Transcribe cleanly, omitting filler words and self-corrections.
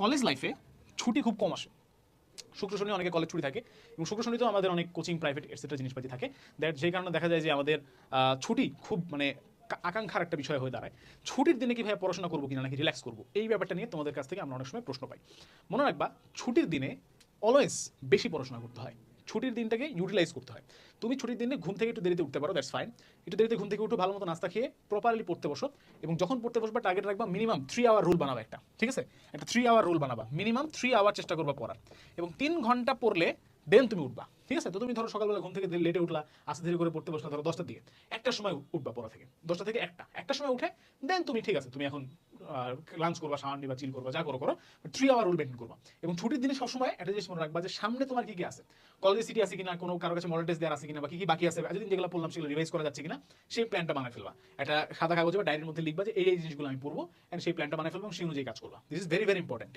College লাইফে ছুটি খুব কম আসে। শুক্র শনি অনেকে কলেজ ছুটি থাকে এবং শুক্র শনিতেও আমাদের অনেক কোচিং প্রাইভেট এটসেট্রা জিনিসপাতি থাকে। দ্যাট যেই কারণে দেখা যায় যে আমাদের ছুটি খুব মানে আকাঙ্ক্ষার একটা বিষয় হয়ে দাঁড়ায়। ছুটির দিনে কীভাবে পড়াশোনা করবো কিনা নাকি রিল্যাক্স করবো, এই ব্যাপারটা নিয়ে তোমাদের কাছ থেকে আমরা অনেক সময় প্রশ্ন পাই। মনে রাখবা, ছুটির দিনে অলওয়েজ বেশি পড়াশোনা করতে হয়। ছুটির দিনটাকে ইউটিলাইজ করতে হয়। তুমি ছুটির দিনে ঘুম থেকে একটু দেরিতে উঠতে পারো, দ্যাটস ফাইন। একটু দেরিতে ঘুম থেকে উঠো, ভালো মতো নাস্তা খেয়ে প্রপারলি পড়তে বসো। এবং যখন পড়তে বসবা টার্গেট রাখবা মিনিমাম 3 আওয়ার রুল বানাবা একটা, ঠিক আছে? একটা 3 আওয়ার রুল বানাবা, মিনিমাম 3 আওয়ার চেষ্টা করবা পড়ার। এবং 3 ঘন্টা পড়লে দেন তুমি উঠবা, ঠিক আছে? তো তুমি ধরো সকালবেলা ঘুম থেকে লেটে উঠলা, আস্তে ধীরে করে পড়তে বসলা ধরো 10টার দিকে, একটার সময় উঠবা পড়া থেকে, 10টা থেকে একটা সময় উঠে দেন তুমি, ঠিক আছে, তুমি এখন লাঞ্চ করবা, শাওয়ার নিবা, চিল করবা, যা করো করো, 3 আওয়ার রুল মেনটেন করবা। এবং ছুটির দিনে সবসময় একটা জিনিস মনে রাখবা যে সামনে তোমার কি কি আছে, কলেজে সিটি আছে কিনা, কোনো কারো কাছে মডেল টেস্ট দেওয়ার আছে কিনা, বা কি কি বাকি আছে, এতদিন যেগুলো পড়লাম সেগুলো রিভাইজ করা যাচ্ছে কিনা, সেই প্ল্যানটা বানায় ফেলবা। একটা সাদা কাগজে বা ডায়েরির মধ্যে লিখবা যে এই জিনিসগুলো আমি পড়বো, এন্ড সেই প্ল্যানটা বানায় ফেলবো এবং সেই অনুযায়ী কাজ করবা। This is very very important.